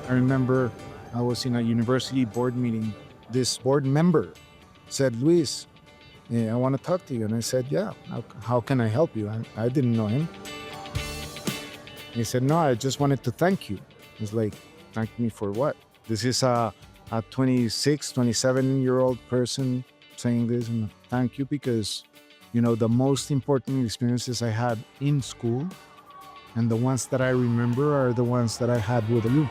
I remember I was in a university board meeting. This board member said, Luis, I want to talk to you. And I said, yeah, how can I help you? I didn't know him. He said, no, I just wanted to thank you. I was like, thank me for what? This is a 26, 27-year-old person saying this, and thank you because, the most important experiences I had in school and the ones that I remember are the ones that I had with you.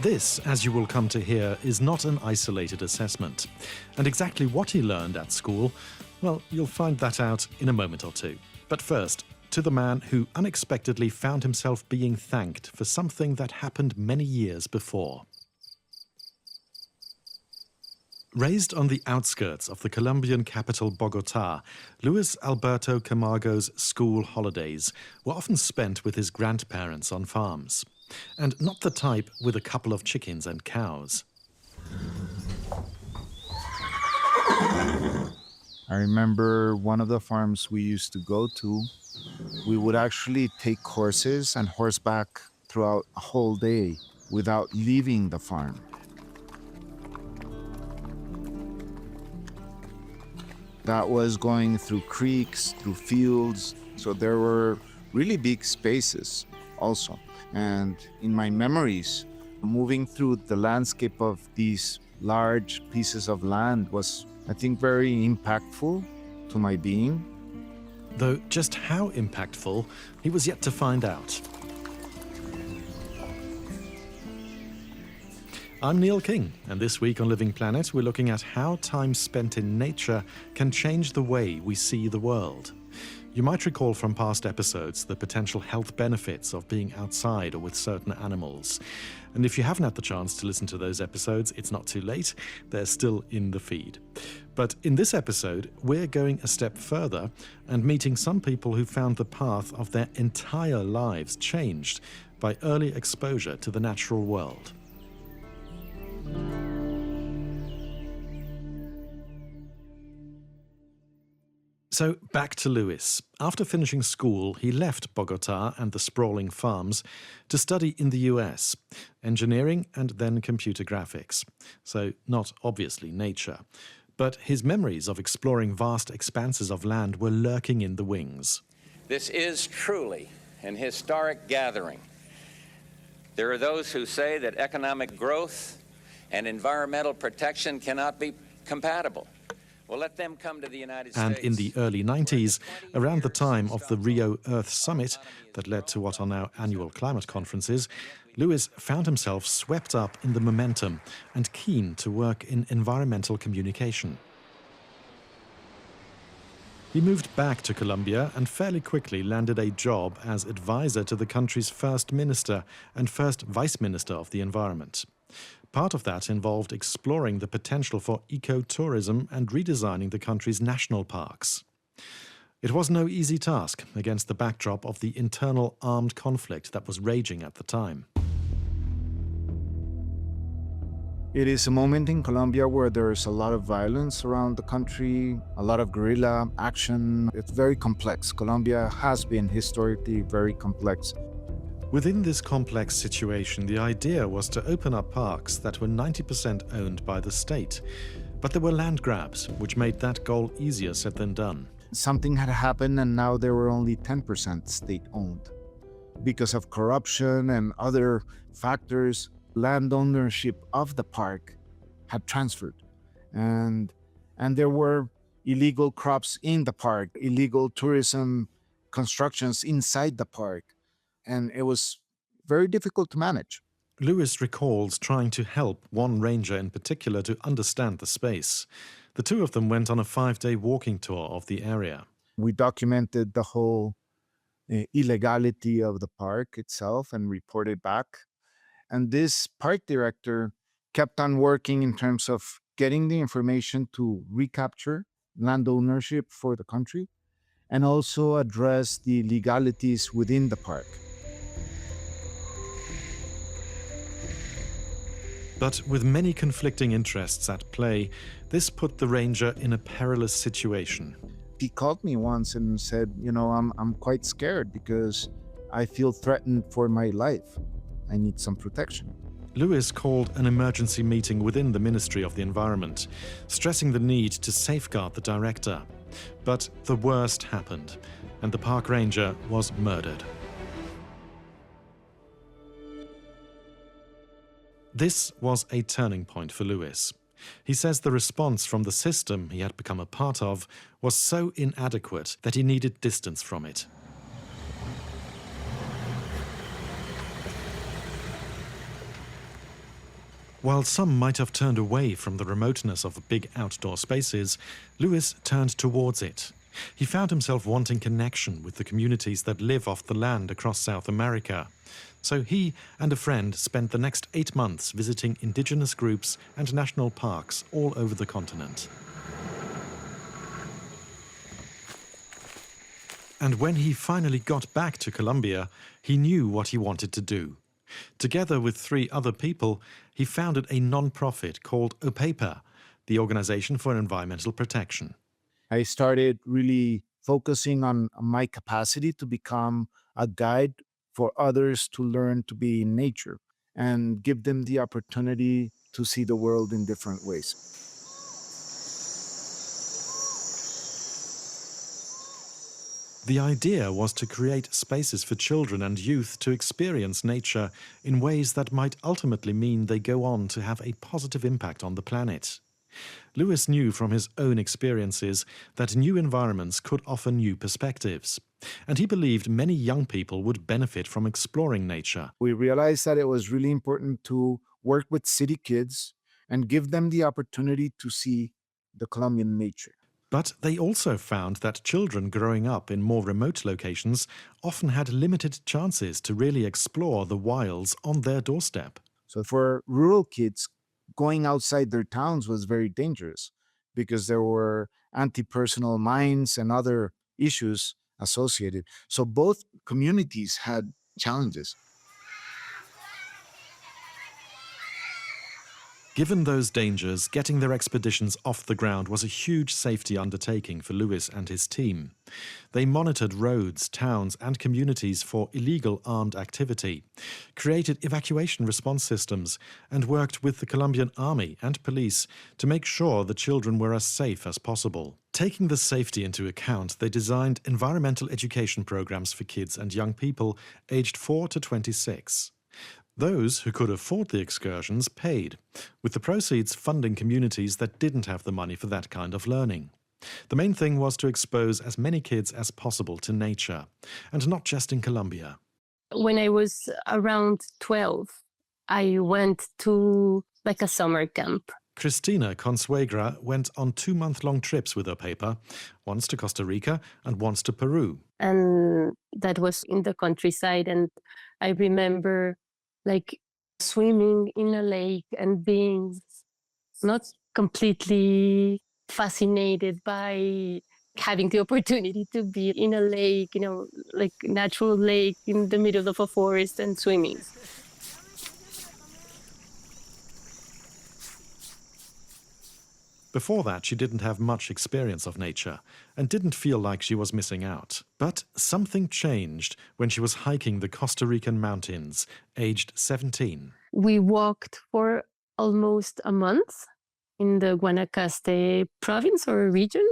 This, as you will come to hear, is not an isolated assessment. And exactly what he learned at school, well, you'll find that out in a moment or two. But first, to the man who unexpectedly found himself being thanked for something that happened many years before. Raised on the outskirts of the Colombian capital Bogotá, Luis Alberto Camargo's school holidays were often spent with his grandparents on farms. And not the type with a couple of chickens and cows. I remember one of the farms we used to go to, we would actually take horses and horseback throughout a whole day without leaving the farm. That was going through creeks, through fields, so there were really big spaces also. And in my memories, moving through the landscape of these large pieces of land was, I think, very impactful to my being. Though just how impactful, he was yet to find out. I'm Neil King, and this week on Living Planet, we're looking at how time spent in nature can change the way we see the world. You might recall from past episodes the potential health benefits of being outside or with certain animals. And if you haven't had the chance to listen to those episodes, it's not too late. They're still in the feed. But in this episode, we're going a step further and meeting some people who found the path of their entire lives changed by early exposure to the natural world. So back to Luis. After finishing school, he left Bogotá and the sprawling farms to study in the US, engineering and then computer graphics. So not obviously nature. But his memories of exploring vast expanses of land were lurking in the wings. This is truly an historic gathering. There are those who say that economic growth and environmental protection cannot be compatible. Well, let them come to the United States. And in the early 90s, around the time of the Rio Earth Summit that led to what are now annual climate conferences, Luis found himself swept up in the momentum and keen to work in environmental communication. He moved back to Colombia and fairly quickly landed a job as advisor to the country's first minister and first vice minister of the environment. Part of that involved exploring the potential for ecotourism and redesigning the country's national parks. It was no easy task against the backdrop of the internal armed conflict that was raging at the time. It is a moment in Colombia where there's a lot of violence around the country, a lot of guerrilla action. It's very complex. Colombia has been historically very complex. Within this complex situation, the idea was to open up parks that were 90% owned by the state. But there were land grabs, which made that goal easier said than done. Something had happened and now there were only 10% state-owned. Because of corruption and other factors, land ownership of the park had transferred. And there were illegal crops in the park, illegal tourism constructions inside the park. And it was very difficult to manage. Luis recalls trying to help one ranger in particular to understand the space. The two of them went on a 5-day walking tour of the area. We documented the whole illegality of the park itself and reported back. And this park director kept on working in terms of getting the information to recapture land ownership for the country and also address the legalities within the park. But with many conflicting interests at play, this put the ranger in a perilous situation. He called me once and said, I'm quite scared because I feel threatened for my life. I need some protection. Luis called an emergency meeting within the Ministry of the Environment, stressing the need to safeguard the director. But the worst happened, and the park ranger was murdered. This was a turning point for Luis. He says the response from the system he had become a part of was so inadequate that he needed distance from it. While some might have turned away from the remoteness of the big outdoor spaces, Luis turned towards it. He found himself wanting connection with the communities that live off the land across South America. So he and a friend spent the next 8 months visiting indigenous groups and national parks all over the continent. And when he finally got back to Colombia, he knew what he wanted to do. Together with 3 other people, he founded a non-profit called OpEPA, the Organization for Environmental Protection. I started really focusing on my capacity to become a guide for others to learn to be in nature and give them the opportunity to see the world in different ways. The idea was to create spaces for children and youth to experience nature in ways that might ultimately mean they go on to have a positive impact on the planet. Luis knew from his own experiences that new environments could offer new perspectives, and he believed many young people would benefit from exploring nature. We realized that it was really important to work with city kids and give them the opportunity to see the Colombian nature. But they also found that children growing up in more remote locations often had limited chances to really explore the wilds on their doorstep. So for rural kids, going outside their towns was very dangerous because there were anti-personal mines and other issues associated. So both communities had challenges. Given those dangers, getting their expeditions off the ground was a huge safety undertaking for Luis and his team. They monitored roads, towns and communities for illegal armed activity, created evacuation response systems and worked with the Colombian army and police to make sure the children were as safe as possible. Taking the safety into account, they designed environmental education programs for kids and young people aged 4 to 26. Those who could afford the excursions paid, with the proceeds funding communities that didn't have the money for that kind of learning. The main thing was to expose as many kids as possible to nature, and not just in Colombia. When I was around 12, I went to a summer camp. Christina Consuegra went on 2-month-long trips with her paper, once to Costa Rica and once to Peru. And that was in the countryside, and I remember swimming in a lake and being not completely fascinated by having the opportunity to be in a lake, natural lake in the middle of a forest and swimming. Before that, she didn't have much experience of nature and didn't feel like she was missing out. But something changed when she was hiking the Costa Rican mountains, aged 17. We walked for almost a month in the Guanacaste province or region.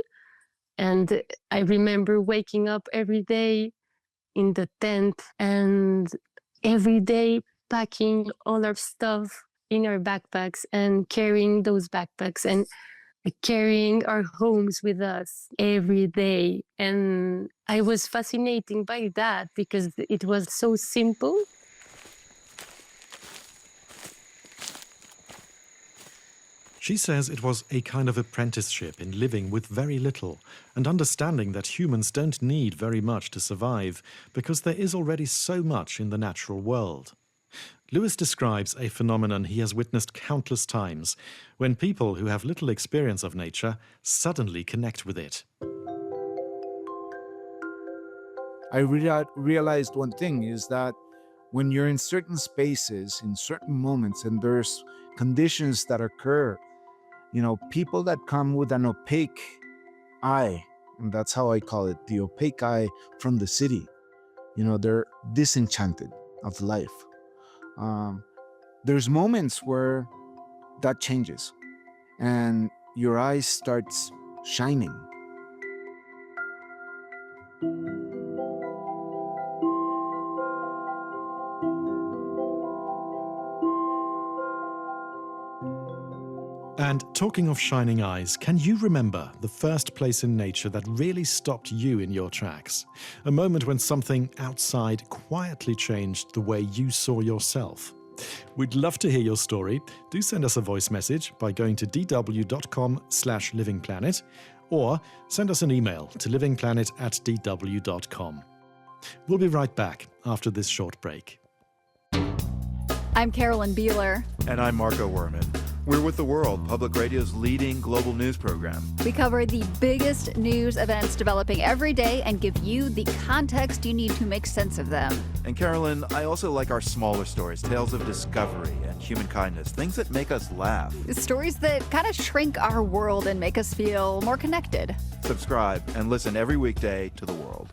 And I remember waking up every day in the tent and every day packing all our stuff in our backpacks and carrying those backpacks and carrying our homes with us every day. And I was fascinated by that because it was so simple. She says it was a kind of apprenticeship in living with very little and understanding that humans don't need very much to survive because there is already so much in the natural world. Luis describes a phenomenon he has witnessed countless times, when people who have little experience of nature suddenly connect with it. I realized one thing is that when you're in certain spaces, in certain moments, and there's conditions that occur, people that come with an opaque eye And that's how I call it, the opaque eye from the city. They're disenchanted of life. There's moments where that changes and your eyes starts shining. And talking of shining eyes, can you remember the first place in nature that really stopped you in your tracks? A moment when something outside quietly changed the way you saw yourself? We'd love to hear your story. Do send us a voice message by going to dw.com/livingplanet or send us an email to livingplanet@dw.com. We'll be right back after this short break. I'm Carolyn Beeler. And I'm Marco Werman. We're With the World, Public Radio's leading global news program. We cover the biggest news events developing every day and give you the context you need to make sense of them. And Carolyn, I also like our smaller stories, tales of discovery and human kindness, things that make us laugh. Stories that kind of shrink our world and make us feel more connected. Subscribe and listen every weekday to The World.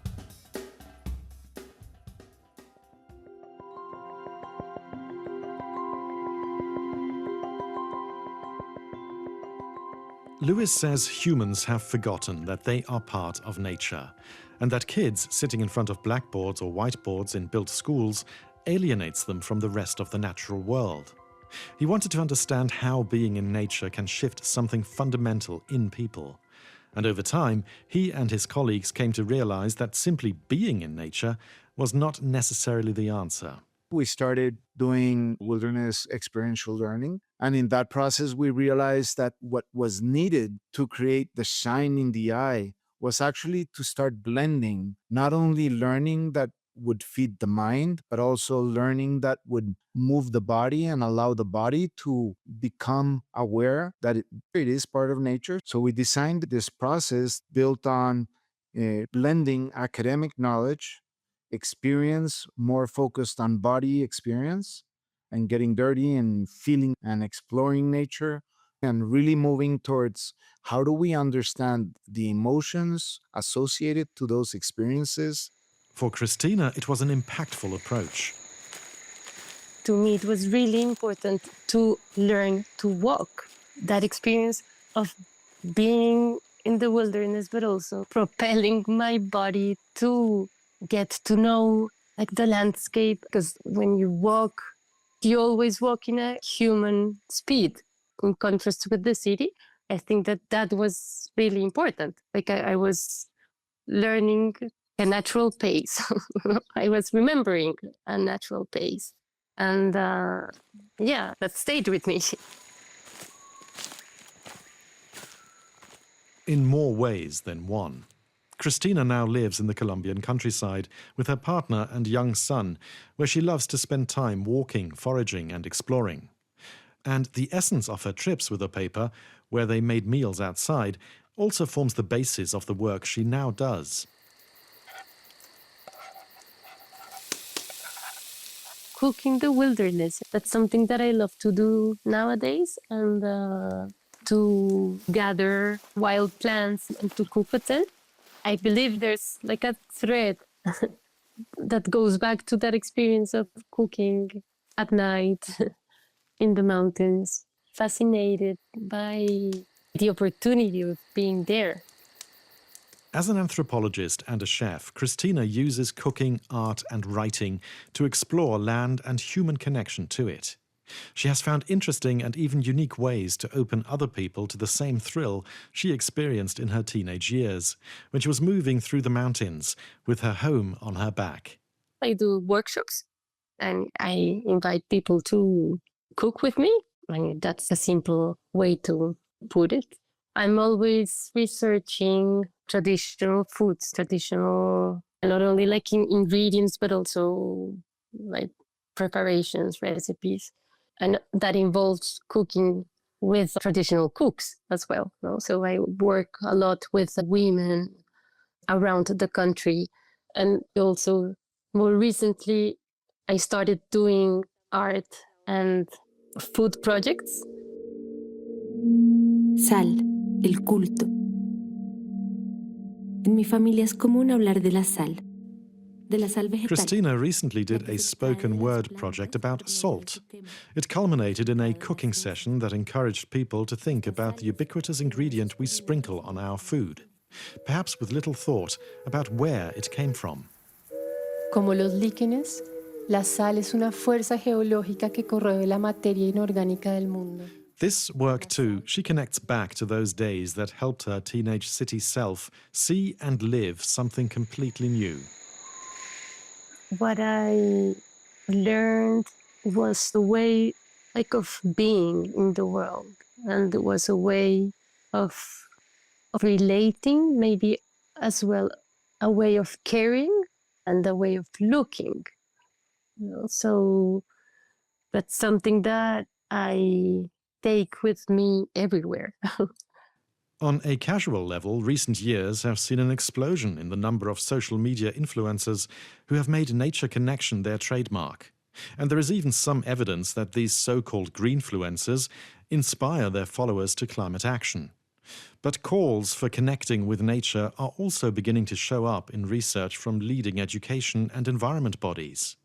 Lewis says humans have forgotten that they are part of nature, and that kids sitting in front of blackboards or whiteboards in built schools alienates them from the rest of the natural world. He wanted to understand how being in nature can shift something fundamental in people. And over time, he and his colleagues came to realize that simply being in nature was not necessarily the answer. We started doing wilderness experiential learning. And in that process, we realized that what was needed to create the shine in the eye was actually to start blending not only learning that would feed the mind, but also learning that would move the body and allow the body to become aware that it is part of nature. So we designed this process built on blending academic knowledge, experience more focused on body experience and getting dirty and feeling and exploring nature, and really moving towards how do we understand the emotions associated to those experiences. For Christina, it was an impactful approach. To me, it was really important to learn to walk. That experience of being in the wilderness, but also propelling my body to get to know the landscape. Because when you walk, you always walk in a human speed in contrast with the city. I think that was really important. I was learning a natural pace. I was remembering a natural pace. And that stayed with me. In more ways than one. Christina now lives in the Colombian countryside with her partner and young son, where she loves to spend time walking, foraging and exploring. And the essence of her trips with OpEPA, where they made meals outside, also forms the basis of the work she now does. Cook in the wilderness, that's something that I love to do nowadays, and to gather wild plants and to cook with them. I believe there's a thread that goes back to that experience of cooking at night in the mountains, fascinated by the opportunity of being there. As an anthropologist and a chef, Christina uses cooking, art and writing to explore land and human connection to it. She has found interesting and even unique ways to open other people to the same thrill she experienced in her teenage years, when she was moving through the mountains with her home on her back. I do workshops and I invite people to cook with me. I mean, that's a simple way to put it. I'm always researching traditional foods, not only in ingredients, but also preparations, recipes. And that involves cooking with traditional cooks as well. So I work a lot with women around the country. And also, more recently, I started doing art and food projects. Sal, el culto. En mi familia es común hablar de la sal vegetal. Christina recently did a spoken word project about salt. It culminated in a cooking session that encouraged people to think about the ubiquitous ingredient we sprinkle on our food, perhaps with little thought about where it came from. Como los líquenes, la sal es una fuerza geológica que corroe la materia inorgánica del mundo. This work, too, she connects back to those days that helped her teenage city self see and live something completely new. What I learned was the way of being in the world, and it was a way of relating, maybe as well a way of caring and a way of looking. So that's something that I take with me everywhere. On a casual level, recent years have seen an explosion in the number of social media influencers who have made nature connection their trademark. And there is even some evidence that these so-called greenfluencers inspire their followers to climate action. But calls for connecting with nature are also beginning to show up in research from leading education and environment bodies.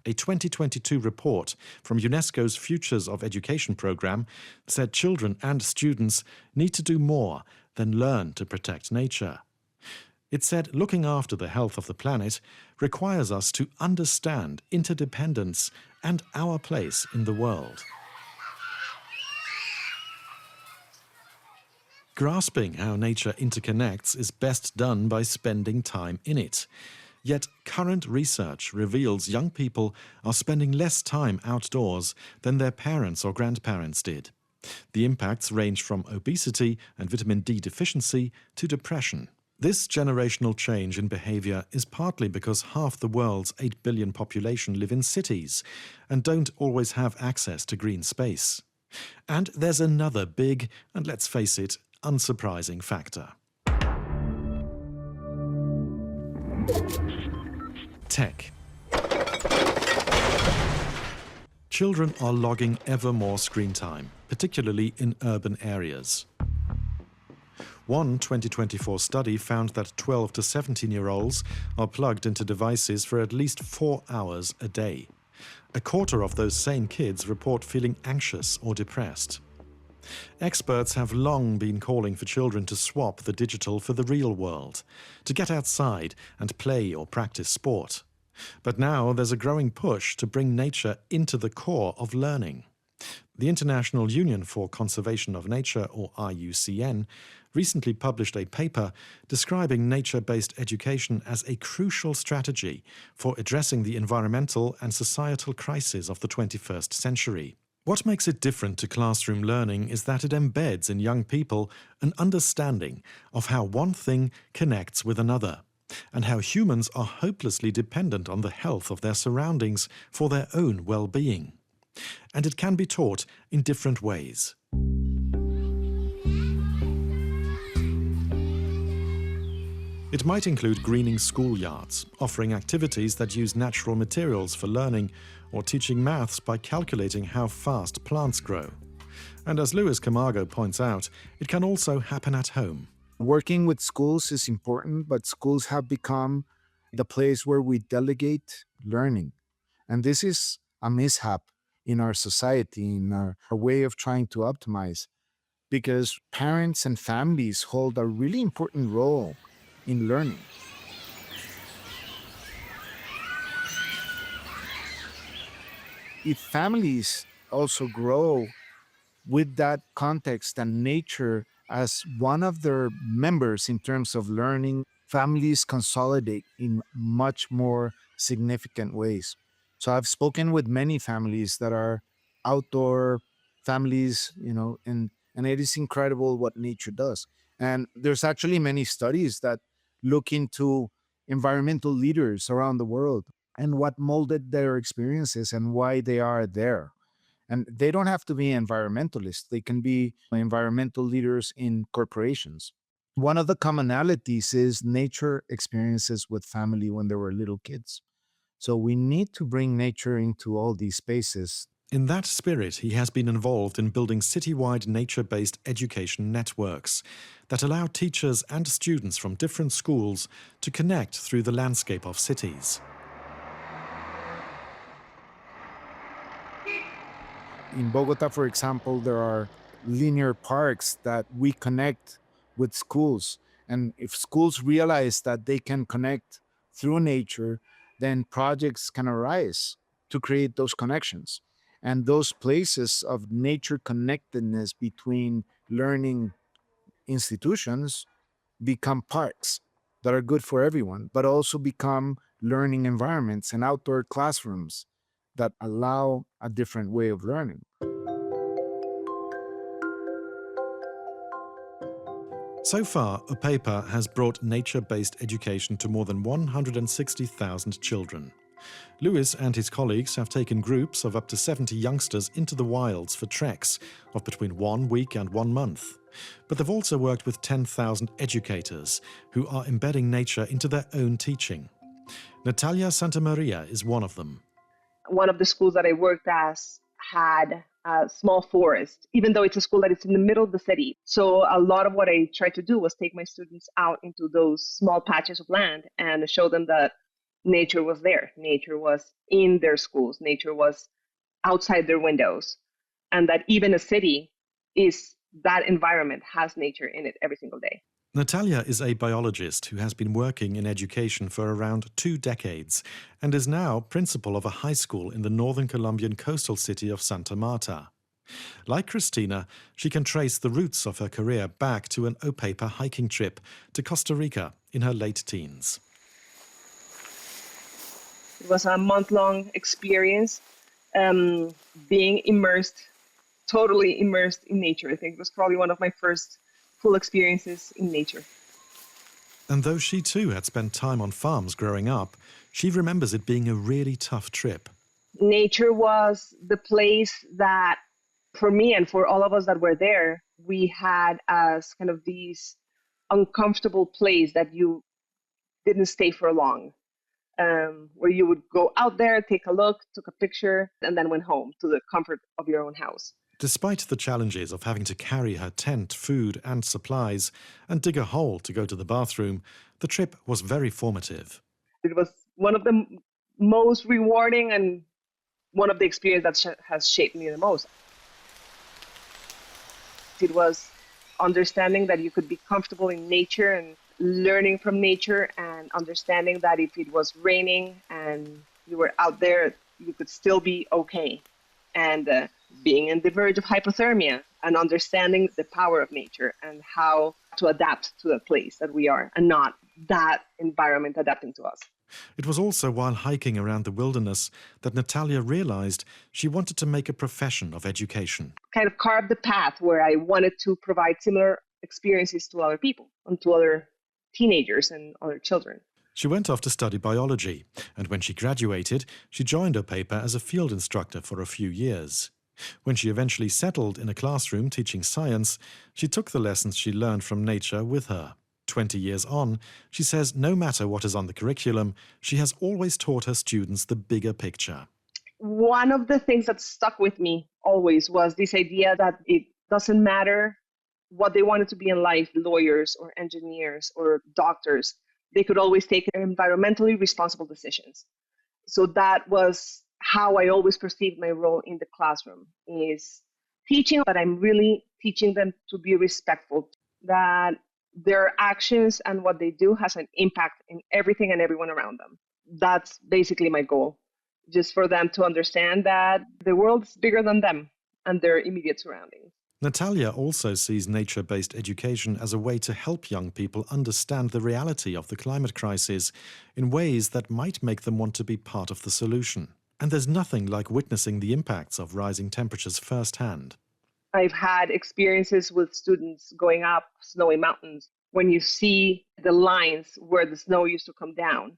A 2022 report from UNESCO's Futures of Education program said children and students need to do more than learn to protect nature. It said looking after the health of the planet requires us to understand interdependence and our place in the world. Grasping how nature interconnects is best done by spending time in it. Yet current research reveals young people are spending less time outdoors than their parents or grandparents did. The impacts range from obesity and vitamin D deficiency to depression. This generational change in behavior is partly because half the world's 8 billion population live in cities and don't always have access to green space. And there's another big, and let's face it, unsurprising factor. Tech. Children are logging ever more screen time, particularly in urban areas. One 2024 study found that 12 to 17-year-olds are plugged into devices for at least 4 hours a day. A quarter of those same kids report feeling anxious or depressed. Experts have long been calling for children to swap the digital for the real world, to get outside and play or practice sport. But now there's a growing push to bring nature into the core of learning. The International Union for Conservation of Nature, or IUCN, recently published a paper describing nature-based education as a crucial strategy for addressing the environmental and societal crises of the 21st century. What makes it different to classroom learning is that it embeds in young people an understanding of how one thing connects with another, and how humans are hopelessly dependent on the health of their surroundings for their own well-being. And it can be taught in different ways. It might include greening schoolyards, offering activities that use natural materials for learning, or teaching maths by calculating how fast plants grow. And as Luis Camargo points out, it can also happen at home. Working with schools is important, but schools have become the place where we delegate learning. And this is a mishap in our society, in our way of trying to optimize, because parents and families hold a really important role in learning. If families also grow with that context and nature as one of their members in terms of learning, families consolidate in much more significant ways. So I've spoken with many families that are outdoor families, and it is incredible what nature does. And there's actually many studies that look into environmental leaders around the world and what molded their experiences and why they are there. And they don't have to be environmentalists. They can be environmental leaders in corporations. One of the commonalities is nature experiences with family when they were little kids. So we need to bring nature into all these spaces. In that spirit, he has been involved in building citywide nature-based education networks that allow teachers and students from different schools to connect through the landscape of cities. In Bogota, for example, there are linear parks that we connect with schools. And if schools realize that they can connect through nature, then projects can arise to create those connections. And those places of nature connectedness between learning institutions become parks that are good for everyone, but also become learning environments and outdoor classrooms that allow a different way of learning. So far, OpEPA has brought nature-based education to more than 160,000 children. Luis and his colleagues have taken groups of up to 70 youngsters into the wilds for treks of between 1 week and 1 month. But they've also worked with 10,000 educators who are embedding nature into their own teaching. Natalia Santamaria is one of them. One of the schools that I worked as had a small forest, even though it's a school that is in the middle of the city. So a lot of what I tried to do was take my students out into those small patches of land and show them that nature was there. Nature was in their schools. Nature was outside their windows. And that even a city is that environment has nature in it every single day. Natalia is a biologist who has been working in education for around 2 decades and is now principal of a high school in the northern Colombian coastal city of Santa Marta. Like Christina, she can trace the roots of her career back to an OpEPA hiking trip to Costa Rica in her late teens. It was a month-long experience, being totally immersed in nature. I think it was probably one of my first full experiences in nature. And though she too had spent time on farms growing up, she remembers it being a really tough trip. Nature was the place that, for me and for all of us that were there, we had as kind of these uncomfortable place that you didn't stay for long, where you would go out there, take a look, took a picture, and then went home to the comfort of your own house. Despite the challenges of having to carry her tent, food and supplies and dig a hole to go to the bathroom, the trip was very formative. It was one of the most rewarding and one of the experiences that has shaped me the most. It was understanding that you could be comfortable in nature and learning from nature, and understanding that if it was raining and you were out there, you could still be okay. And being on the verge of hypothermia and understanding the power of nature and how to adapt to the place that we are and not that environment adapting to us. It was also while hiking around the wilderness that Natalia realized she wanted to make a profession of education. Kind of carved the path where I wanted to provide similar experiences to other people and to other teenagers and other children. She went off to study biology, and when she graduated, she joined OpEPA as a field instructor for a few years. When she eventually settled in a classroom teaching science, she took the lessons she learned from nature with her. 20 years on, she says no matter what is on the curriculum, she has always taught her students the bigger picture. One of the things that stuck with me always was this idea that it doesn't matter what they wanted to be in life, lawyers or engineers or doctors, they could always take environmentally responsible decisions. So that was how I always perceived my role in the classroom, is teaching, but I'm really teaching them to be respectful, that their actions and what they do has an impact in everything and everyone around them. That's basically my goal, just for them to understand that the world is bigger than them and their immediate surroundings. Natalia also sees nature-based education as a way to help young people understand the reality of the climate crisis in ways that might make them want to be part of the solution. And there's nothing like witnessing the impacts of rising temperatures firsthand. I've had experiences with students going up snowy mountains when you see the lines where the snow used to come down.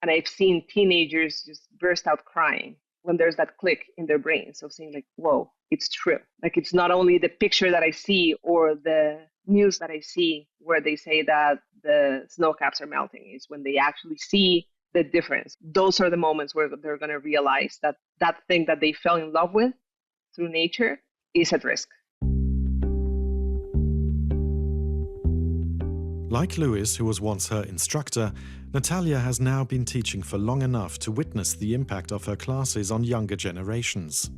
And I've seen teenagers just burst out crying when there's that click in their brains of saying like, whoa, it's true. Like, it's not only the picture that I see or the news that I see where they say that the snow caps are melting. It's when they actually see the difference. Those are the moments where they're going to realize that that thing that they fell in love with through nature is at risk. Like Lewis, who was once her instructor, Natalia has now been teaching for long enough to witness the impact of her classes on younger generations.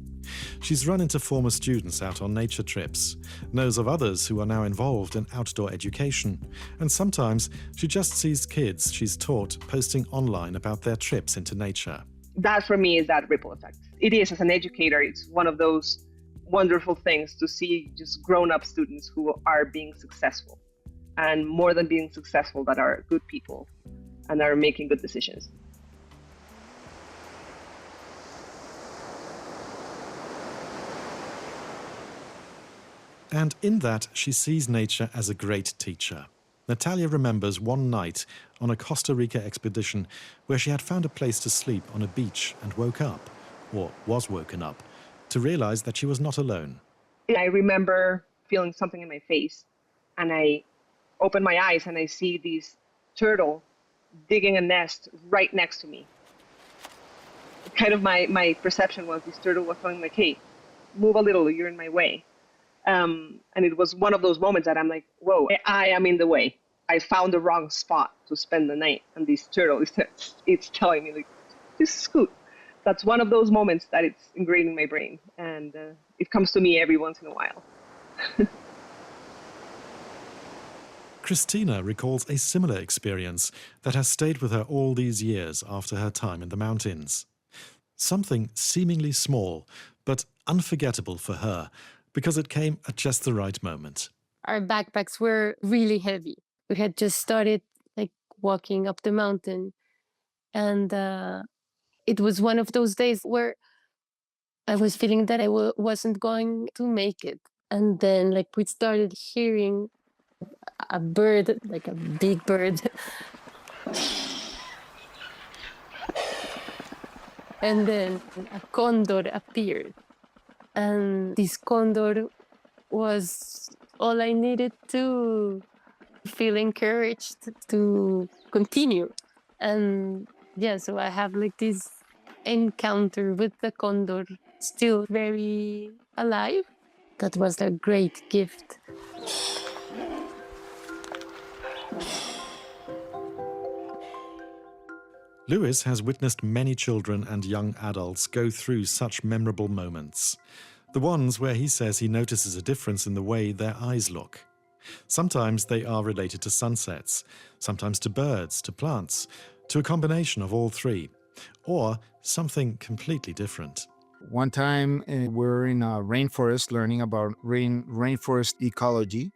She's run into former students out on nature trips, knows of others who are now involved in outdoor education, and sometimes she just sees kids she's taught posting online about their trips into nature. That for me is that ripple effect. It is, as an educator, it's one of those wonderful things to see just grown-up students who are being successful, and more than being successful, that are good people and are making good decisions. And in that, she sees nature as a great teacher. Natalia remembers one night on a Costa Rica expedition where she had found a place to sleep on a beach and woke up, or was woken up, to realize that she was not alone. I remember feeling something in my face, and I open my eyes and I see this turtle digging a nest right next to me. Kind of my perception was this turtle was telling me, like, hey, move a little, you're in my way. And it was one of those moments that I'm like, whoa, I am in the way. I found the wrong spot to spend the night, and this turtle it's telling me, like, just scoot. That's one of those moments that it's ingrained in my brain, and it comes to me every once in a while. Christina recalls a similar experience that has stayed with her all these years after her time in the mountains. Something seemingly small, but unforgettable for her, because it came at just the right moment. Our backpacks were really heavy. We had just started walking up the mountain, and it was one of those days where I was feeling that I wasn't going to make it. And then we started hearing a bird, like a big bird. And then a condor appeared. And this condor was all I needed to feel encouraged to continue. And yeah, so I have this encounter with the condor still very alive. That was a great gift. Lewis has witnessed many children and young adults go through such memorable moments. The ones where he says he notices a difference in the way their eyes look. Sometimes they are related to sunsets, sometimes to birds, to plants, to a combination of all three, or something completely different. One time we're in a rainforest learning about rainforest ecology.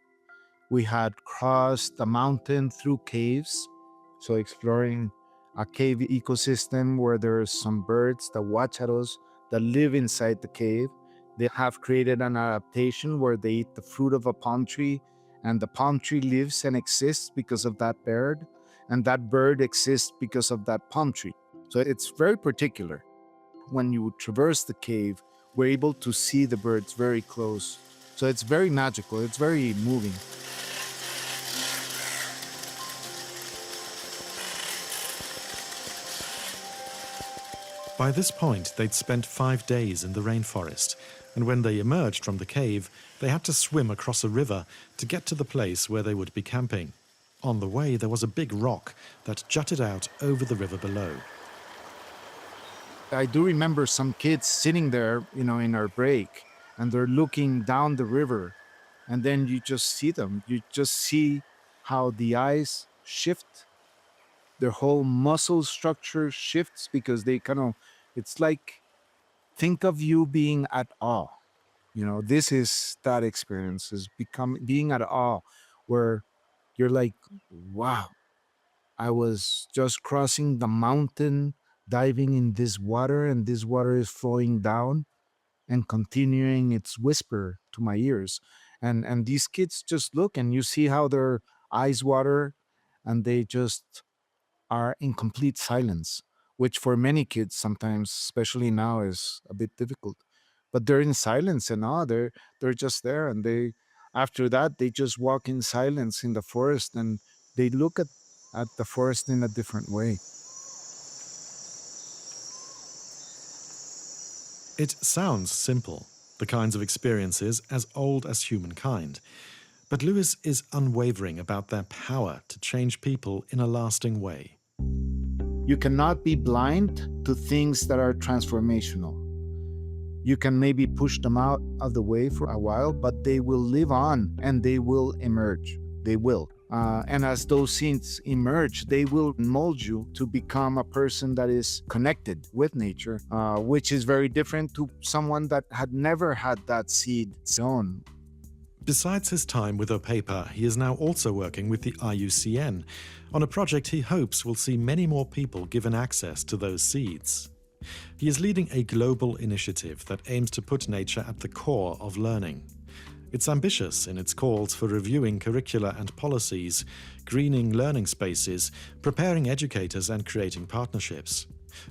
We had crossed a mountain through caves, so exploring a cave ecosystem where there's some birds that watch at us, that live inside the cave. They have created an adaptation where they eat the fruit of a palm tree, and the palm tree lives and exists because of that bird, and that bird exists because of that palm tree. So it's very particular. When you traverse the cave, we're able to see the birds very close. So it's very magical, it's very moving. By this point, they'd spent 5 days in the rainforest, and when they emerged from the cave, they had to swim across a river to get to the place where they would be camping. On the way, there was a big rock that jutted out over the river below. I do remember some kids sitting there, in our break, and they're looking down the river, and then you just see them. You just see how the eyes shift. Their whole muscle structure shifts because they it's like, think of you being at awe. This is that experience, is being at awe, where you're like, wow, I was just crossing the mountain, diving in this water, and this water is flowing down and continuing its whisper to my ears. And these kids just look, and you see how their eyes water, and they just are in complete silence, which for many kids sometimes, especially now, is a bit difficult. But they're in silence, and they're just there, and after that they just walk in silence in the forest, and they look at the forest in a different way. It sounds simple, the kinds of experiences as old as humankind. But Lewis is unwavering about their power to change people in a lasting way. You cannot be blind to things that are transformational. You can maybe push them out of the way for a while, but they will live on and they will emerge. They will. And as those seeds emerge, they will mold you to become a person that is connected with nature, which is very different to someone that had never had that seed sown. Besides his time with OpEPA, he is now also working with the IUCN on a project he hopes will see many more people given access to those seeds. He is leading a global initiative that aims to put nature at the core of learning. It's ambitious in its calls for reviewing curricula and policies, greening learning spaces, preparing educators and creating partnerships.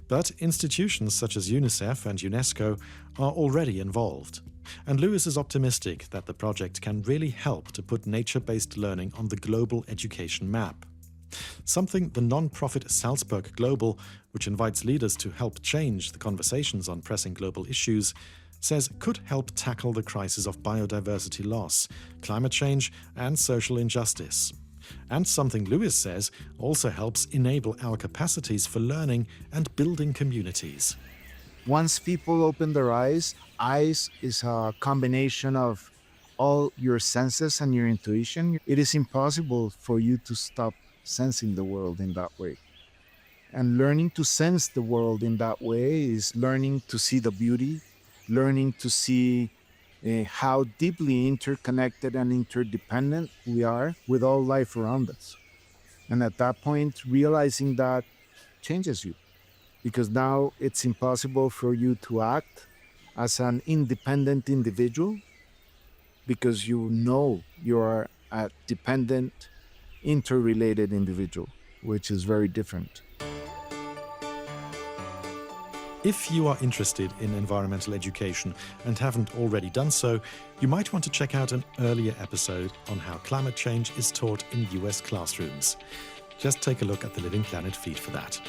But institutions such as UNICEF and UNESCO are already involved. And Lewis is optimistic that the project can really help to put nature-based learning on the global education map. Something the non-profit Salzburg Global, which invites leaders to help change the conversations on pressing global issues, says could help tackle the crisis of biodiversity loss, climate change and social injustice. And something Lewis says also helps enable our capacities for learning and building communities. Once people open their eyes is a combination of all your senses and your intuition. It is impossible for you to stop sensing the world in that way. And learning to sense the world in that way is learning to see the beauty, learning to see how deeply interconnected and interdependent we are with all life around us. And at that point, realizing that changes you, because now it's impossible for you to act as an independent individual, because you know you are a dependent, interrelated individual, which is very different. If you are interested in environmental education and haven't already done so, you might want to check out an earlier episode on how climate change is taught in US classrooms. Just take a look at the Living Planet feed for that.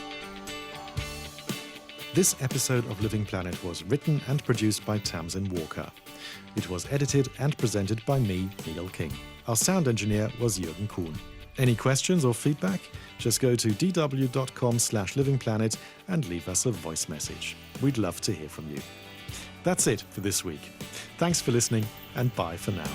This episode of Living Planet was written and produced by Tamsin Walker. It was edited and presented by me, Neil King. Our sound engineer was Jürgen Kuhn. Any questions or feedback? Just go to dw.com/livingplanet and leave us a voice message. We'd love to hear from you. That's it for this week. Thanks for listening, and bye for now.